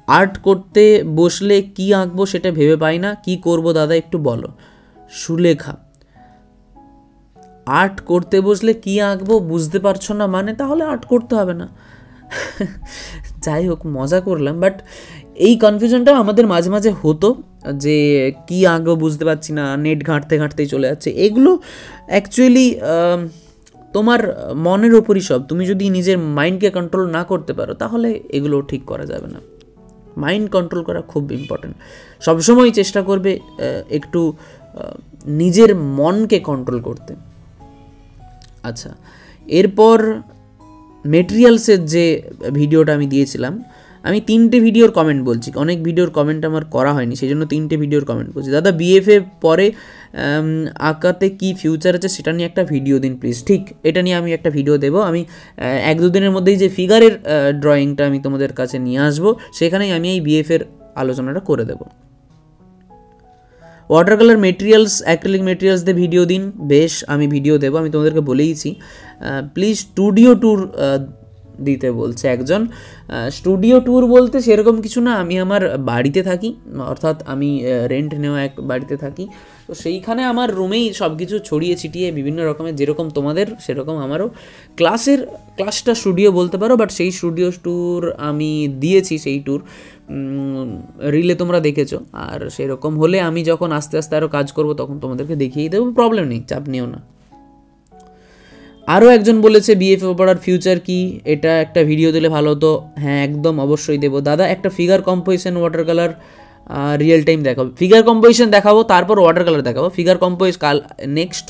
আর্ট করতে বসলে কি আঁকবো সেটা ভেবে পাই না, কি করব দাদা একটু বলো। সুলেখা, আর্ট করতে বসলে কি আঁকবো বুঝতে পারছো না মানে, তাহলে আর্ট করতে হবে না। যাই হোক, মজা করলাম, বাট এই কনফিউশনটা আমাদের মাঝে মাঝে হতো যে কি আঁকবো বুঝতে পারছি না, নেট ঘাঁটতে ঘাঁটতেই চলে যাচ্ছে। এগুলো অ্যাকচুয়ালি তোমার মনের ওপরই সব। তুমি যদি নিজের মাইন্ডকে কন্ট্রোল না করতে পারো, তাহলে এগুলো ঠিক করা যাবে না। মাইন্ড কন্ট্রোল করা খুব ইম্পর্ট্যান্ট। সবসময় চেষ্টা করবে একটু নিজের মনকে কন্ট্রোল করতে। আচ্ছা, এরপর মেটেরিয়ালসের যে ভিডিওটা আমি দিয়েছিলাম, আমি 3টে ভিডিওর কমেন্ট বলছি, অনেক ভিডিওর কমেন্ট আমার করা হয়নি, সেই জন্য 3টে ভিডিওর কমেন্ট বলছি। দাদা বিএফএ পরে আঁকাতে কি ফিউচার আছে সেটা নিয়ে একটা ভিডিও দিন প্লিজ। ঠিক, এটা নিয়ে আমি একটা ভিডিও দেবো। আমি 1-2 দিনের মধ্যেই যে ফিগারের ড্রয়িংটা আমি তোমাদের কাছে নিয়ে আসবো, সেখানেই আমি এই বিএফএর আলোচনাটা করে দেবো। Water colour materials, acrylic materials দিয়ে ভিডিও দিন। বেশ, আমি ভিডিও দেবো, আমি তোমাদেরকে বলেইছি। প্লিজ স্টুডিও ট্যুর দিতে বলছে একজন। স্টুডিও ট্যুর বলতে সেরকম কিছু না, আমি আমার বাড়িতে থাকি, অর্থাৎ আমি রেন্ট নেওয়া এক বাড়িতে থাকি, তো সেইখানে আমার রুমেই সব কিছু ছড়িয়ে ছিটিয়ে বিভিন্ন রকমের, যেরকম তোমাদের সেরকম আমারও ক্লাসটা স্টুডিও বলতে পারো, বাট সেই স্টুডিও ট্যুর আমি দিয়েছি, সেই ট্যুর রিলে তোমরা দেখেছো। আর সেরকম হলে আমি যখন আস্তে আস্তে আরও কাজ করব তখন তোমাদেরকে দেখিয়ে দেবো, প্রবলেম নেই, চাপ নিও না। আরও একজন বলেছে বিএফএ পড়ার ফিউচার কি, এটা একটা ভিডিও দিলে ভালো হতো। হ্যাঁ, একদম অবশ্যই দেবো। দাদা একটা figure composition water colour real time দেখাবো। ফিগার কম্পোজিশন দেখাবো, তারপর ওয়াটার কালার দেখাবো। ফিগার কম্পোজ কাল নেক্সট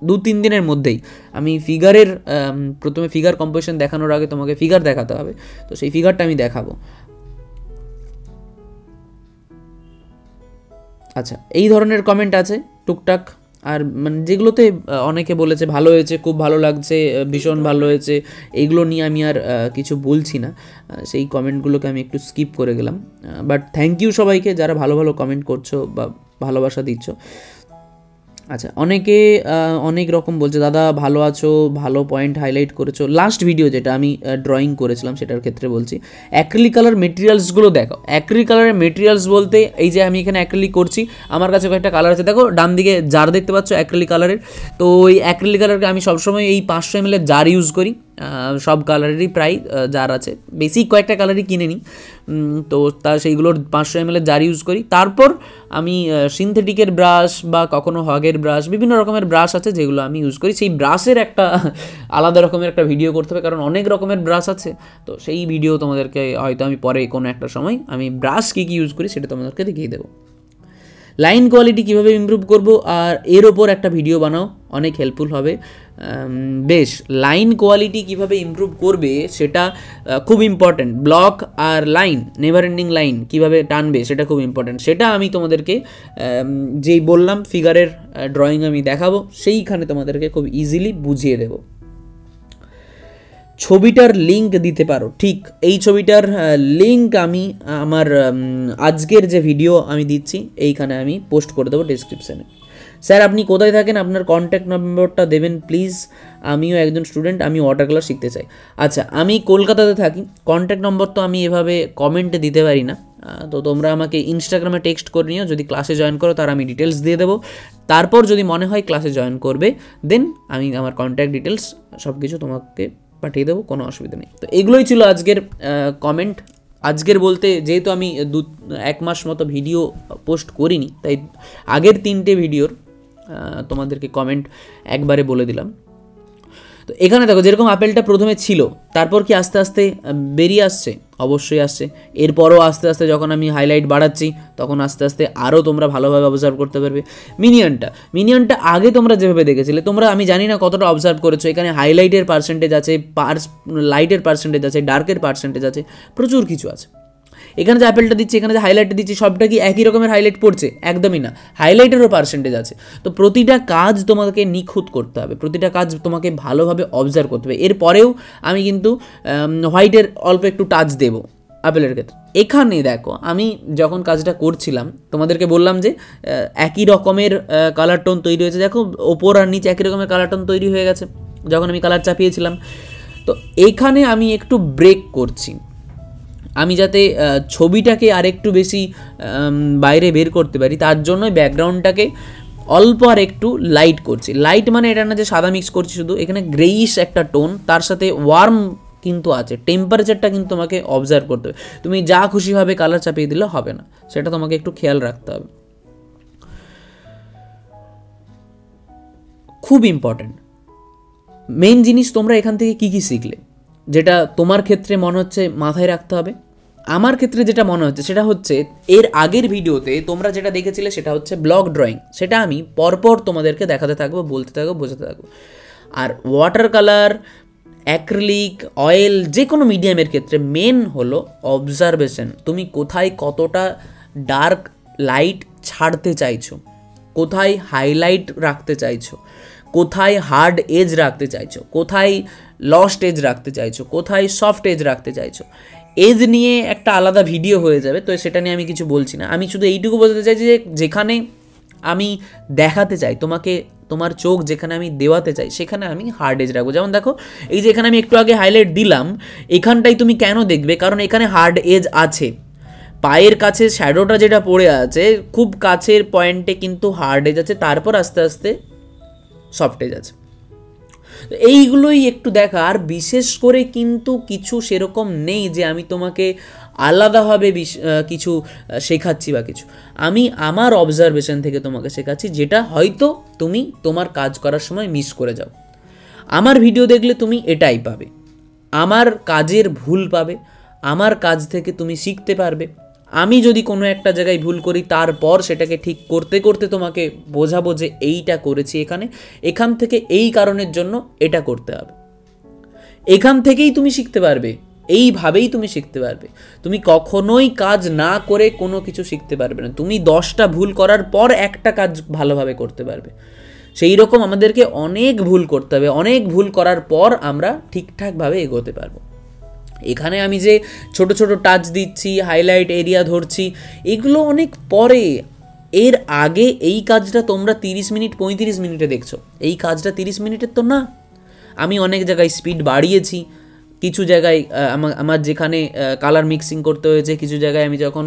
2-3 দিনের মধ্যেই আমি ফিগারের প্রথমে ফিগার কম্পোজিশন দেখানোর আগে তোমাকে ফিগার দেখাতে হবে, তো সেই ফিগারটা আমি দেখাবো। আচ্ছা, এই ধরনের কমেন্ট আছে টুকটাক, আর মানে যেগুলোতে অনেকে বলেছে ভালো হয়েছে, খুব ভালো লাগছে, ভীষণ ভালো হয়েছে, এইগুলো নিয়ে আমি আর কিছু বলছি না, সেই কমেন্টগুলোকে আমি একটু স্কিপ করে গেলাম। বাট থ্যাংক ইউ সবাইকে যারা ভালো ভালো কমেন্ট করছো বা ভালোবাসা দিচ্ছ। আচ্ছা, অনেকে অনেক রকম বলছে, দাদা ভালো আছো, ভালো পয়েন্ট হাইলাইট করেছো। লাস্ট ভিডিও যেটা আমি ড্রয়িং করেছিলাম সেটার ক্ষেত্রে বলছি, অ্যাক্রিলিক কালার মেটেরিয়ালসগুলো দেখো। অ্যাক্রিলিক কালারের মেটেরিয়ালস বলতে এই যে আমি এখানে অ্যাক্রিলিক করছি, আমার কাছে কয়েকটা কালার আছে, দেখো ডান দিকে জার দেখতে পাচ্ছ অ্যাক্রিলিক কালারের। তো ওই অ্যাক্রিলিক কালারকে আমি সবসময় এই 500 ml জার ইউজ করি, সব কালারেরই প্রায় জার আছে, বেসিক কয়েকটা কালারই কিনে নিই, তো সেইগুলোর 500 ml জার ইউজ করি। তারপর আমি সিনথেটিকের ব্রাশ বা কখনো হগের ব্রাশ, বিভিন্ন রকমের ব্রাশ আছে যেগুলো আমি ইউজ করি। সেই ব্রাশের একটা আলাদা রকমের একটা ভিডিও করতে হবে, কারণ অনেক রকমের ব্রাশ আছে। তো সেই ভিডিও তোমাদেরকে হয়তো আমি পরে কোনো একটা সময় আমি ব্রাশ কী কী ইউজ করি সেটা তোমাদেরকে দেখিয়ে দেবো। লাইন কোয়ালিটি কীভাবে ইমপ্রুভ করব আর এর ওপর একটা ভিডিও বানাও, অনেক হেল্পফুল হবে। বেশ, লাইন কোয়ালিটি কীভাবে ইমপ্রুভ করবে সেটা খুব ইম্পর্ট্যান্ট। ব্লক আর লাইন, নেভার এন্ডিং লাইন কীভাবে টানবে সেটা খুব ইম্পর্ট্যান্ট। সেটা আমি তোমাদেরকে যেই বললাম ফিগারের ড্রয়িং আমি দেখাবো, সেইখানে তোমাদেরকে খুব ইজিলি বুঝিয়ে দেবো। ছবিটার লিঙ্ক দিতে পারো, ঠিক এই ছবিটার লিঙ্ক আমি আমার আজকের যে ভিডিও আমি দিচ্ছি এইখানে আমি পোস্ট করে দেবো ডেসক্রিপশানে। স্যার আপনি কোথায় থাকেন, আপনার কন্ট্যাক্ট নম্বরটা দেবেন প্লিজ, আমিও একজন স্টুডেন্ট, আমি ওয়াটার কালার শিখতে চাই। আচ্ছা, আমি কলকাতাতে থাকি, কন্ট্যাক্ট নম্বর তো আমি এভাবে কমেন্টে দিতে পারি না, তো তোমরা আমাকে ইনস্টাগ্রামে টেক্সট করে নিও, যদি ক্লাসে জয়েন করো তার আমি ডিটেলস দিয়ে দেবো। তারপর যদি মনে হয় ক্লাসে জয়েন করবে, দেন আমি আমার কন্ট্যাক্ট ডিটেলস সব কিছু তোমাকে পাঠিয়ে দেবো, কোনো অসুবিধা নেই। তো এগুলোই ছিল আজকের কমেন্ট। আজকের বলতে যেহেতু আমি 1 মাস মতো ভিডিও পোস্ট করিনি, তাই আগের 3টে ভিডিওর তোমাদেরকে কমেন্ট একবারে বলে দিলাম। তো এখানে দেখো যেরকম আপেলটা প্রথমে ছিল, তারপর কি আস্তে আস্তে বেরিয়ে আসছে? অবশ্যই আসছে। এরপরও আস্তে আস্তে যখন আমি হাইলাইট বাড়াচ্ছি, তখন আস্তে আস্তে আরও তোমরা ভালোভাবে অবজার্ভ করতে পারবে। মিনিয়নটা আগে তোমরা যেভাবে দেখেছিলে, তোমরা আমি জানি না কতটা অবজার্ভ করেছো, এখানে হাইলাইটের পার্সেন্টেজ আছে, লাইটের পার্সেন্টেজ আছে, ডার্কের পার্সেন্টেজ আছে, প্রচুর কিছু আছে। এখানে যে অ্যাপেলটা দিচ্ছি, এখানে যে হাইলাইটটা দিচ্ছি, সবটা কি একই রকমের হাইলাইট পড়ছে? একদমই না, হাইলাইটেরও পার্সেন্টেজ আছে। তো প্রতিটা কাজ তোমাকে নিখুঁত করতে হবে, প্রতিটা কাজ তোমাকে ভালোভাবে অবজার্ভ করতে হবে। এরপরেও আমি কিন্তু হোয়াইটের অল্প একটু টাচ দেবো আপেলের ক্ষেত্রে। এখানে দেখো আমি যখন কাজটা করছিলাম তোমাদেরকে বললাম যে একই রকমের কালার টোন তৈরি হয়েছে, দেখো ওপর আর নিচে একই রকমের কালার টোন তৈরি হয়ে গেছে যখন আমি কালার চাপিয়েছিলাম। তো এইখানে আমি একটু ব্রেক করছি, আমি যাতে ছবিটাকে আরেকটু বেশি বাইরে বের করতে পারি, তার জন্যই ব্যাকগ্রাউন্ডটাকে অল্প আর একটু লাইট করছি। লাইট মানে এটা না যে সাদা মিক্স করছি শুধু, এখানে গ্রেইশ একটা টোন, তার সাথে ওয়ার্ম কিন্তু আছে। টেম্পারেচারটা কিন্তু তোমাকে অবজার্ভ করতে হবে, তুমি যা খুশিভাবে কালার চাপিয়ে দিলে হবে না, সেটা তোমাকে একটু খেয়াল রাখতে হবে। খুব ইম্পর্ট্যান্ট মেন জিনিস, তোমরা এখান থেকে কী কী শিখলে, যেটা তোমার ক্ষেত্রে মনে হচ্ছে মাথায় রাখতে হবে। আমার ক্ষেত্রে যেটা মনে হচ্ছে সেটা হচ্ছে, এর আগের ভিডিওতে তোমরা যেটা দেখেছিলে সেটা হচ্ছে ব্লক ড্রয়িং, সেটা আমি পরপর তোমাদেরকে দেখাতে থাকবো, বলতে থাকবো, বোঝাতে থাকবো। আর ওয়াটার কালার, অ্যাক্রিলিক, অয়েল, যে কোনো মিডিয়ামের ক্ষেত্রে মেন হলো অবজারভেশন। তুমি কোথায় কতটা ডার্ক লাইট ছাড়তে চাইছো, কোথায় হাইলাইট রাখতে চাইছো, কোথায় হার্ড এজ রাখতে চাইছো, কোথায় লস্ট এজ রাখতে চাইছো, কোথায় সফট এজ রাখতে চাইছো। এজ নিয়ে একটা আলাদা ভিডিও হয়ে যাবে, তো সেটা নিয়ে আমি কিছু বলছি না। আমি শুধু এইটুকু বলতে চাইছি যে যেখানে আমি দেখাতে চাই তোমাকে, তোমার চোখ যেখানে আমি দেওয়াতে চাই সেখানে আমি হার্ড এজ রাখবো। যেমন দেখো এই যে এখানে আমি একটু আগে হাইলাইট দিলাম, এখানটাই তুমি কেন দেখবে, কারণ এখানে হার্ড এজ আছে। পায়ের কাছে শ্যাডোটা যেটা পড়ে আছে, খুব কাছের পয়েন্টে কিন্তু হার্ড এজ আছে, তারপর আস্তে আস্তে সফট এজ আছে। তো এইগুলোই একটু দেখা, আর বিশেষ করে কিন্তু কিছু সেরকম নেই যে আমি তোমাকে আলাদাভাবে কিছু শেখাচ্ছি বা কিছু। আমি আমার অবজারভেশন থেকে তোমাকে শেখাচ্ছি, যেটা হয়তো তুমি তোমার কাজ করার সময় মিস করে যাও। আমার ভিডিও দেখলে তুমি এটাই পাবে, আমার কাজের ভুল পাবে, আমার কাজ থেকে তুমি শিখতে পারবে। আমি যদি কোনো একটা জায়গায় ভুল করি, তারপর সেটাকে ঠিক করতে করতে তোমাকে বোঝাবো যে এইটা করেছি এখান থেকে এই কারণের জন্য এটা করতে হবে। এখান থেকেই তুমি শিখতে পারবে, এইভাবেই তুমি শিখতে পারবে। তুমি কখনোই কাজ না করে কোনো কিছু শিখতে পারবে না। তুমি 10টা ভুল করার পর একটা কাজ ভালোভাবে করতে পারবে। সেই রকম আমাদেরকে অনেক ভুল করতে হবে, অনেক ভুল করার পর আমরা ঠিকঠাকভাবে এগোতে পারবো। এখানে আমি যে ছোট ছোট টাচ দিচ্ছি, হাইলাইট এরিয়া ধরছি, এগুলো অনেক পরে, এর আগে এই কাজটা তোমরা 30 মিনিট 35 মিনিটে দেখছো, এই কাজটা 30 মিনিটের তো না। আমি অনেক জায়গায় স্পিড বাড়িয়েছি, কিছু জায়গায় আমার যেখানে কালার মিক্সিং করতে হয়েছে, কিছু জায়গায় আমি যখন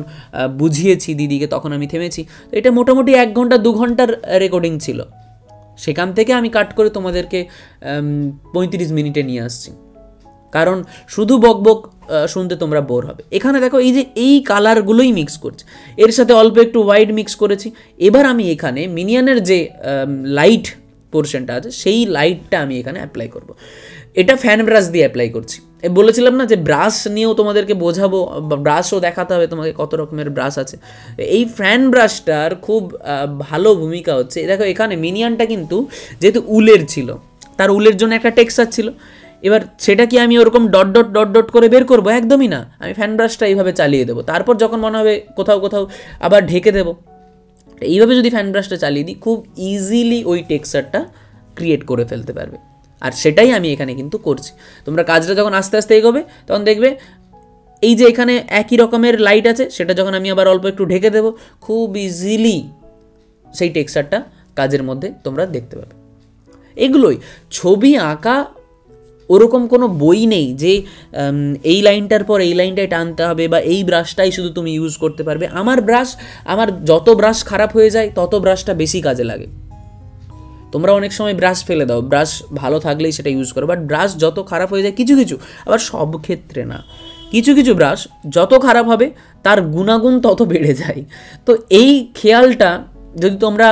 বুঝিয়েছি দিদিকে তখন আমি থেমেছি। তো এটা মোটামুটি 1 ঘন্টা 2 ঘন্টার রেকর্ডিং ছিল, সেখান থেকে আমি কাট করে তোমাদেরকে 35 মিনিটে নিয়ে আসছি, কারণ শুধু বকবক শুনতে তোমরা বোর হবে। এখানে দেখো এই যে এই কালারগুলোই মিক্স করছে, এর সাথে অল্প একটু হোয়াইট মিক্স করেছি। এবার আমি এখানে মিনিয়নের যে লাইট পোর্শনটা আছে সেই লাইটটা আমি এখানে অ্যাপ্লাই করব। এটা ফ্যান ব্রাশ দিয়ে অ্যাপ্লাই করছি। বলেছিলাম না যে ব্রাশ নিয়েও তোমাদেরকে বোঝাবো, ব্রাশও দেখাতে হবে তোমাকে কত রকমের ব্রাশ আছে। এই ফ্যান ব্রাশটার খুব ভালো ভূমিকা হচ্ছে। দেখো এখানে মিনিয়নটা কিন্তু যেহেতু উলের ছিল, তার উলের জন্য একটা টেক্সচার ছিল। এবার সেটা কি আমি ওরকম ডট ডট ডট ডট করে বের করবো? একদমই না। আমি ফ্যান ব্রাশটা এইভাবে চালিয়ে দেবো, তারপর যখন মনে হবে কোথাও কোথাও আবার ঢেকে দেবো। এইভাবে যদি ফ্যান ব্রাশটা চালিয়ে দিই, খুব ইজিলি ওই টেক্সচারটা ক্রিয়েট করে ফেলতে পারবে। আর সেটাই আমি এখানে কিন্তু করছি। তোমরা কাজটা যখন আস্তে আস্তে এগোবে তখন দেখবে এই যে এখানে একই রকমের লাইট আছে, সেটা যখন আমি আবার অল্প একটু ঢেকে দেবো, খুব ইজিলি সেই টেক্সচারটা কাজের মধ্যে তোমরা দেখতে পাবে। এগুলোই ছবি আঁকা, ওরকম কোনো বই নেই যে এই লাইনটার পর এই লাইনটাই টানতে হবে বা এই ব্রাশটাই শুধু তুমি ইউজ করতে পারবে। আমার যত ব্রাশ খারাপ হয়ে যায় তত ব্রাশটা বেশি কাজে লাগে। তোমরা অনেক সময় ব্রাশ ফেলে দাও, ব্রাশ ভালো থাকলেই সেটা ইউজ করো, বাট ব্রাশ যত খারাপ হয়ে যায়, কিছু কিছু, আবার সব ক্ষেত্রে না, কিছু কিছু ব্রাশ যত খারাপ হবে তার গুণাগুণ তত বেড়ে যায়। তো এই খেয়ালটা যদি তোমরা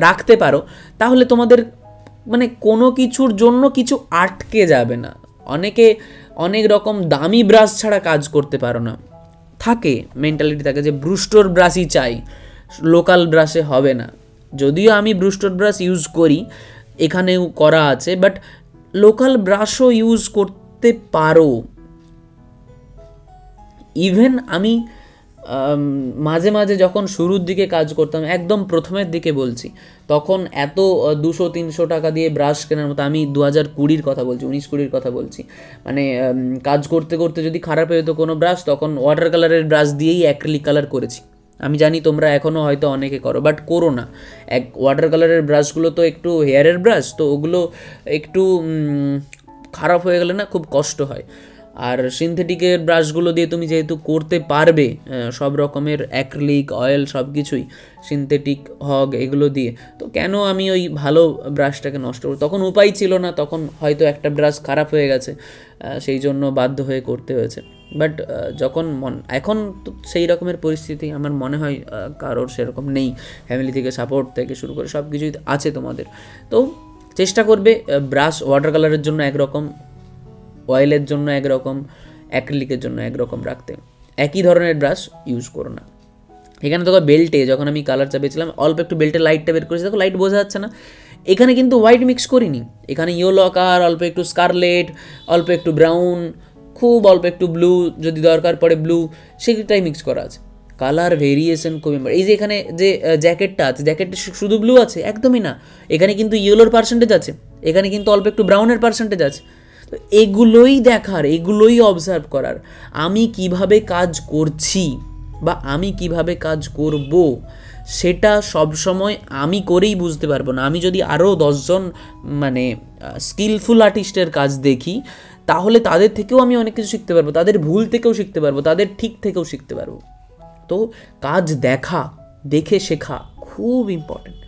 রাখতে পারো তাহলে তোমাদের মানে কোনো কিছুর জন্য কিছু আটকে যাবে না। অনেকে অনেক রকম দামি ব্রাশ ছাড়া কাজ করতে পারো না, থাকে মেন্টালিটি থাকে যে ব্রুস্টোর ব্রাশই চাই, লোকাল ব্রাশে হবে না। যদিও আমি ব্রুস্টোর ব্রাশ ইউজ করি, এখানেও করা আছে, বাট লোকাল ব্রাশও ইউজ করতে পারো। ইভেন আমি মাঝে মাঝে যখন শুরুর দিকে কাজ করতাম, একদম প্রথমের দিকে বলছি, তখন এত 200-300 টাকা দিয়ে ব্রাশ কেনার মতো, আমি 2020-র কথা বলছি, 19-20 কথা বলছি, মানে কাজ করতে করতে যদি খারাপ হয়ে যেত কোনো ব্রাশ, তখন ওয়াটার কালারের ব্রাশ দিয়েই অ্যাক্রিলিক কালার করেছি। আমি জানি তোমরা এখনও হয়তো অনেকে করো, বাট করো না। ওয়াটার কালারের ব্রাশগুলো তো একটু হেয়ারের ব্রাশ, তো ওগুলো একটু খারাপ হয়ে গেলে না খুব কষ্ট হয়। আর সিনথেটিকের ব্রাশগুলো দিয়ে তুমি যেহেতু করতে পারবে সব রকমের অ্যাক্রিলিক, অয়েল সব কিছুই, সিনথেটিক হগ এগুলো দিয়ে, তো কেন আমি ওই ভালো ব্রাশটাকে নষ্ট করব? তখন উপায় ছিল না, তখন হয়তো একটা ব্রাশ খারাপ হয়ে গেছে, সেই জন্য বাধ্য হয়ে করতে হয়েছে। বাট যখন এখন তো সেই রকমের পরিস্থিতি আমার মনে হয় কারোর সেরকম নেই, ফ্যামিলি থেকে সাপোর্ট থেকে শুরু করে সব কিছুই আছে তোমাদের। তো চেষ্টা করবে ব্রাশ ওয়াটার কালারের জন্য একরকম, অয়েলের জন্য একরকম, অ্যাক্রিলিকের জন্য একরকম রাখতে। একই ধরনের ব্রাশ ইউজ করো না। এখানে দেখো বেল্টে যখন আমি কালার চাপিয়েছিলাম, অল্প একটু বেল্টের লাইটটা বের করেছি, দেখো লাইট বোঝা যাচ্ছে না। এখানে কিন্তু হোয়াইট মিক্স করিনি, এখানে ইয়েলো আকার, অল্প একটু স্কারলেট, অল্প একটু ব্রাউন, খুব অল্প একটু ব্লু, যদি দরকার পড়ে ব্লু, সেটাই মিক্স করা আছে। কালার ভেরিয়েশন খুবই। এই যে এখানে যে জ্যাকেটটা আছে, জ্যাকেটটা শুধু ব্লু আছে? একদমই না, এখানে কিন্তু ইয়েলোর পার্সেন্টেজ আছে, এখানে কিন্তু অল্প একটু ব্রাউনের পার্সেন্টেজ আছে। তো এগুলোই দেখার, এগুলোই অবজার্ভ করার, আমি কিভাবে কাজ করছি বা আমি কিভাবে কাজ করব সেটা সবসময় আমি করেই বুঝতে পারবো না। আমি যদি আরও 10 জন মানে স্কিলফুল আর্টিস্টের কাজ দেখি, তাহলে তাদের থেকেও আমি অনেক কিছু শিখতে পারবো, তাদের ভুল থেকেও শিখতে পারবো, তাদের ঠিক থেকেও শিখতে পারবো। তো কাজ দেখে শেখা খুব ইম্পর্টেন্ট।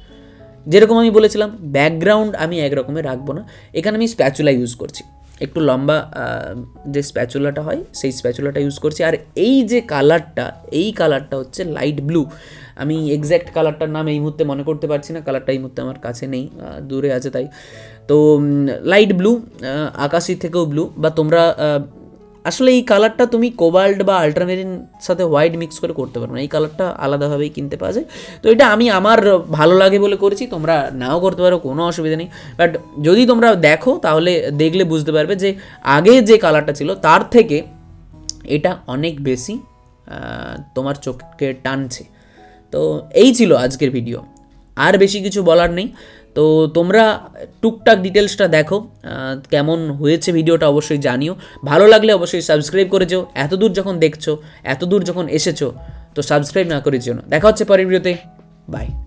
যেরকম আমি বলেছিলাম, ব্যাকগ্রাউন্ড আমি একরকমের রাখবো না। এখানে আমি স্প্যাচুলা ইউজ করছি, একটু লম্বা যে স্প্যাচুলাটা হয় সেই স্প্যাচুলাটা ইউজ করছি। আর এই যে কালারটা, এই কালারটা হচ্ছে লাইট ব্লু। আমি এক্স্যাক্ট কালারটার নাম এই মুহূর্তে মনে করতে পারছি না, কালারটা এই মুহূর্তে আমার কাছে নেই, দূরে আছে তাই। তো লাইট ব্লু, আকাশি থেকেও ব্লু, বা তোমরা আসলে এই কালারটা তুমি কোবাল্ট বা আল্ট্রামেরিন সাথে হোয়াইট মিক্স করে করতে পারো না, এই কালারটা আলাদাভাবেই কিনতে পাওয়া যায়। তো এটা আমি আমার ভালো লাগে বলে করেছি, তোমরা নাও করতে পারো, কোনো অসুবিধা নেই। বাট যদি তোমরা দেখো তাহলে দেখলে বুঝতে পারবে যে আগে যে কালারটা ছিল তার থেকে এটা অনেক বেশি তোমার চোখকে টানছে। তো এই ছিল আজকের ভিডিও, আর বেশি কিছু বলার নেই। তো তোমরা টুকটাক ডিটেলসটা দেখো, কেমন হয়েছে ভিডিওটা অবশ্যই জানিও। ভালো লাগলে অবশ্যই সাবস্ক্রাইব করে যেও, এতদূর যখন দেখছো, এতদূর যখন এসেছো, তো সাবস্ক্রাইব না করে যেও না। দেখা হচ্ছে পরের ভিডিওতে। বাই।